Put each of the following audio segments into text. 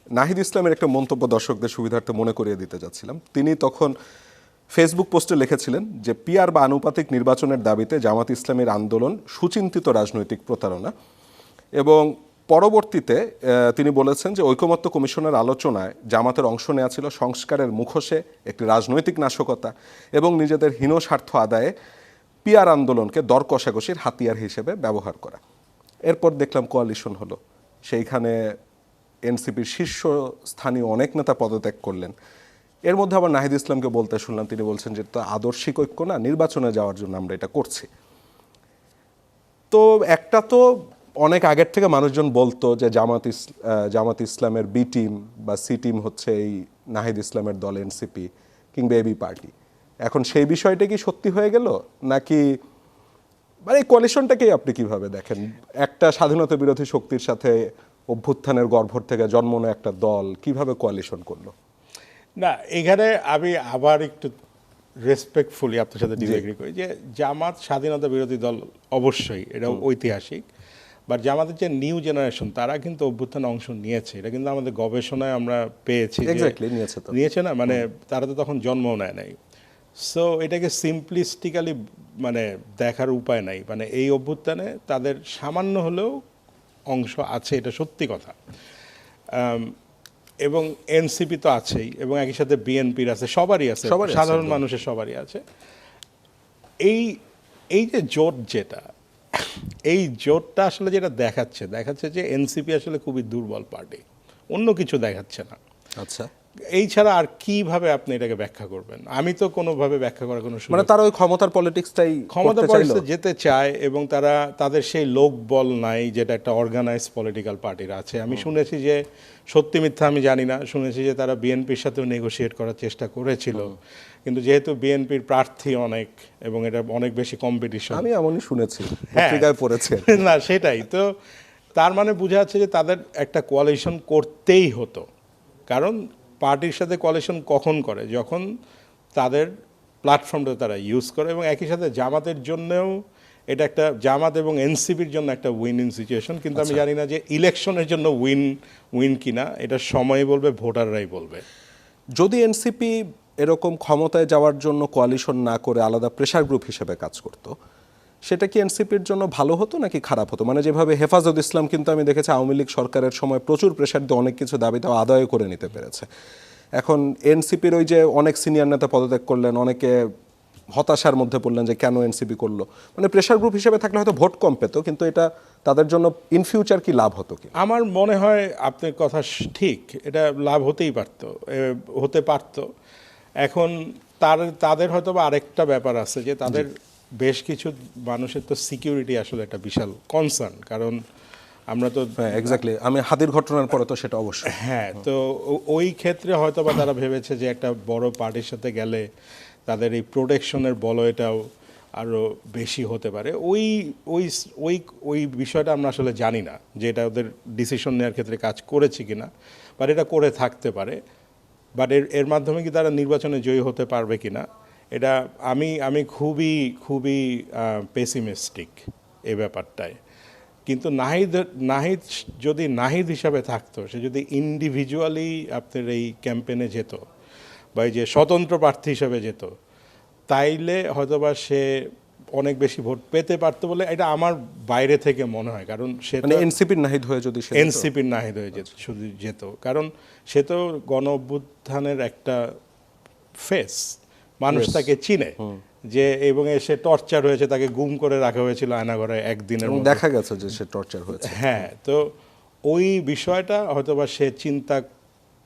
নাহিদ ইসলামের একটা মন্তব্য দর্শকদের সুবিধার্থে মনে করিয়ে দিতে যাচ্ছিলাম। তিনি তখন ফেসবুক পোস্টে লিখেছিলেন যে পিআর বা আনুপাতিক নির্বাচনের দাবিতে জামাত ইসলামের আন্দোলন সুচিন্তিত রাজনৈতিক প্রতারণা, এবং পরবর্তীতে তিনি বলেছেন যে ঐকমত্য কমিশনের আলোচনায় জামাতের অংশ নেওয়া ছিল সংস্কারের মুখোশে একটি রাজনৈতিক নাশকতা এবং নিজেদের হীন স্বার্থ আদায়ে পিআর আন্দোলনকে দর কষাকষির হাতিয়ার হিসেবে ব্যবহার করা। এরপর দেখলাম কোয়ালিশন হলো, সেইখানে এনসিপির শীর্ষস্থানীয় অনেক নেতা পদত্যাগ করলেন। এর মধ্যে আবার নাহিদ ইসলামকে বলতে শুনলাম, তিনি বলছেন যে তো আদর্শিক ঐক্য না, নির্বাচনে যাওয়ার জন্য আমরা এটা করছি। তো একটা তো অনেক আগের থেকে মানুষজন বলতো যে জামাত ইসলামের বি টিম বা সি টিম হচ্ছে এই নাহিদ ইসলামের দল এনসিপি কিংবা এবি পার্টি। এখন সেই বিষয়টা কি সত্যি হয়ে গেল নাকি, মানে এই কোয়ালিশনটাকেই আপনি কিভাবে দেখেন? একটা স্বাধীনতা বিরোধী শক্তির সাথে অভ্যুত্থানের গর্ভর থেকে জন্ম নেওয়া একটা দল কিভাবে কোয়ালিশন করলো? না, এখানে আমি আবার একটু রেসপেক্টফুলি আপনার সাথে ডিসএগ্রি করি যে জামাত স্বাধীনতা বিরোধী দল অবশ্যই, এটা ঐতিহাসিক। বাট জামাতের যে নিউ জেনারেশন তারা কিন্তু অভ্যুত্থানে অংশ নিয়েছে, এটা কিন্তু আমাদের গবেষণায় আমরা পেয়েছি। নিয়েছে না, মানে তারা তো তখন জন্মও নেয় নাই। সো এটাকে সিম্পলিস্টিক্যালি মানে দেখার উপায় নাই। মানে এই অভ্যুত্থানে তাদের সামান্য হলেও অংশ আছে, এটা সত্যি কথা। এবং এনসিপি তো আছেই, এবং একই সাথে বিএনপির আছে, সবারই আছে, সাধারণ মানুষের সবারই আছে। এই যে জোট, যেটা এই জোটটা আসলে যেটা দেখাচ্ছে যে এনসিপি আসলে খুবই দুর্বল পার্টি, অন্য কিছু দেখাচ্ছে না। আচ্ছা, এই ছাড়া আর কিভাবে আপনি এটাকে ব্যাখ্যা করবেন? আমি তো কোনোভাবে ব্যাখ্যা করার কোনো, মানে তারা ওই ক্ষমতার পলিটিক্সটাই যেতে চায়, এবং তারা তাদের সেই লোক বল নাই যেটা একটা অর্গানাইজ পলিটিক্যাল পার্টির আছে। আমি শুনেছি যে, সত্যি মিথ্যা আমি জানি না, শুনেছি যে তারা বিএনপির সাথেও নেগোশিয়েট করার চেষ্টা করেছিল, কিন্তু যেহেতু বিএনপির প্রার্থী অনেক এবং এটা অনেক বেশি কম্পিটিশন, আমি এমনই শুনেছি, পত্রিকায় পড়েছি। না সেটাই তো, তার মানে বোঝা যাচ্ছে যে তাদের একটা কোয়ালিশন করতেই হতো। কারণ পার্টির সাথে কোয়ালিশন কখন করে? যখন তাদের প্ল্যাটফর্মটা তারা ইউজ করে। এবং একই সাথে জামাতের জন্যও এটা একটা, জামাত এবং এনসিপির জন্য একটা উইন ইন সিচুয়েশন। কিন্তু আমি জানি না যে ইলেকশনের জন্য উইন কিনা, এটা সময় বলবে, ভোটাররাই বলবে। যদি এনসিপি এরকম ক্ষমতায় যাওয়ার জন্য কোয়ালিশন না করে আলাদা প্রেশার গ্রুপ হিসেবে কাজ করতো, সেটা কি এনসিপির জন্য ভালো হতো নাকি খারাপ হতো? মানে যেভাবে হেফাজত ইসলাম কিন্তু আমি দেখেছি আওয়ামী লীগ সরকারের সময় প্রচুর প্রেশার দিয়ে অনেক কিছু দাবিটাও আদায় করে নিতে পেরেছে। এখন এনসিপির ওই যে অনেক সিনিয়র নেতা পদত্যাগ করলেন, অনেকে হতাশার মধ্যে পড়লেন যে কেন এনসিপি করলো। মানে প্রেশার গ্রুপ হিসেবে থাকলে হয়তো ভোট কম পেত, কিন্তু এটা তাদের জন্য ইন ফিউচার কি লাভ হতো কি? আমার মনে হয় আপনার কথা ঠিক, এটা লাভ হতে পারতো। এখন তাদের হয়তো বা আরেকটা ব্যাপার আছে যে তাদের বেশ কিছু মানুষের তো সিকিউরিটি আসলে একটা বিশাল কনসার্ন। কারণ আমরা তো এক্স্যাক্টলি, আমি হাদির ঘটনার পরে তো সেটা অবশ্যই। হ্যাঁ, তো ওই ক্ষেত্রে হয়তো বা তারা ভেবেছে যে একটা বড় পার্টির সাথে গেলে তাদের এই প্রোটেকশনের বলয়টাও আরও বেশি হতে পারে। ওই ওই ওই ওই বিষয়টা আমরা আসলে জানি না যে এটা ওদের ডিসিশন নেওয়ার ক্ষেত্রে কাজ করেছে কিনা, বাট এটা করে থাকতে পারে। বাট এর মাধ্যমে কি তারা নির্বাচনে জয়ী হতে পারবে কিনা, এটা আমি খুবই পেসিমিস্টিক এই ব্যাপারটায়। কিন্তু নাহিদ যদি নাহিদ হিসাবে থাকতো, সে যদি ইন্ডিভিজুয়ালি আপনার এই ক্যাম্পেনে যেত বা এই যে স্বতন্ত্র প্রার্থী হিসাবে যেত, তাইলে হয়তোবা সে অনেক বেশি ভোট পেতে পারতো বলে এটা আমার বাইরে থেকে মনে হয়। কারণ সে এনসিপির নাহিদ হয়ে যেত, কারণ সে তো গণ অভ্যুত্থানের একটা ফেস, মানুষ তাকে চিনে যে, এবং সে টর্চার হয়েছে, তাকে গুম করে রাখা হয়েছিল আয়নাঘরে একদিনের, দেখা গেছে যে সে টর্চার হয়েছে। হ্যাঁ, তো ওই বিষয়টা হয়তোবা সে চিন্তা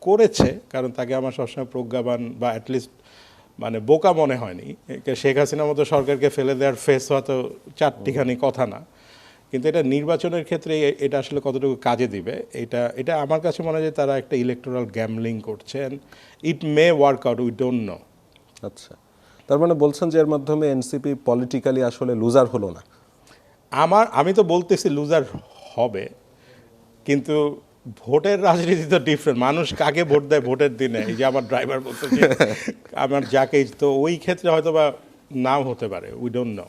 করেছে, কারণ তাকে আমার সবসময় প্রজ্ঞাবান বা অ্যাটলিস্ট মানে বোকা মনে হয়নি। শেখ হাসিনার মতো সরকারকে ফেলে দেওয়ার ফেস হয়তো চারটিখানি কথা না, কিন্তু এটা নির্বাচনের ক্ষেত্রে এটা আসলে কতটুকু কাজে দিবে, এটা আমার কাছে মনে হয় যে তারা একটা ইলেকটোরাল গ্যামলিং করছেন। It may work out, we don't know. আচ্ছা, তার মানে বলছেন যে এর মাধ্যমে এনসিপি পলিটিক্যালি আসলে লুজার হলো না? আমি তো বলতেছি লুজার হবে, কিন্তু ভোটের রাজনীতি তো ডিফারেন্ট। মানুষ কাকে ভোট দেয় ভোটের দিনে, এই যে আমার ড্রাইভার বলতে, আমার যাকে, তো ওই ক্ষেত্রে হয়তো বা নাও হতে পারে, উই ডোন্ট নো।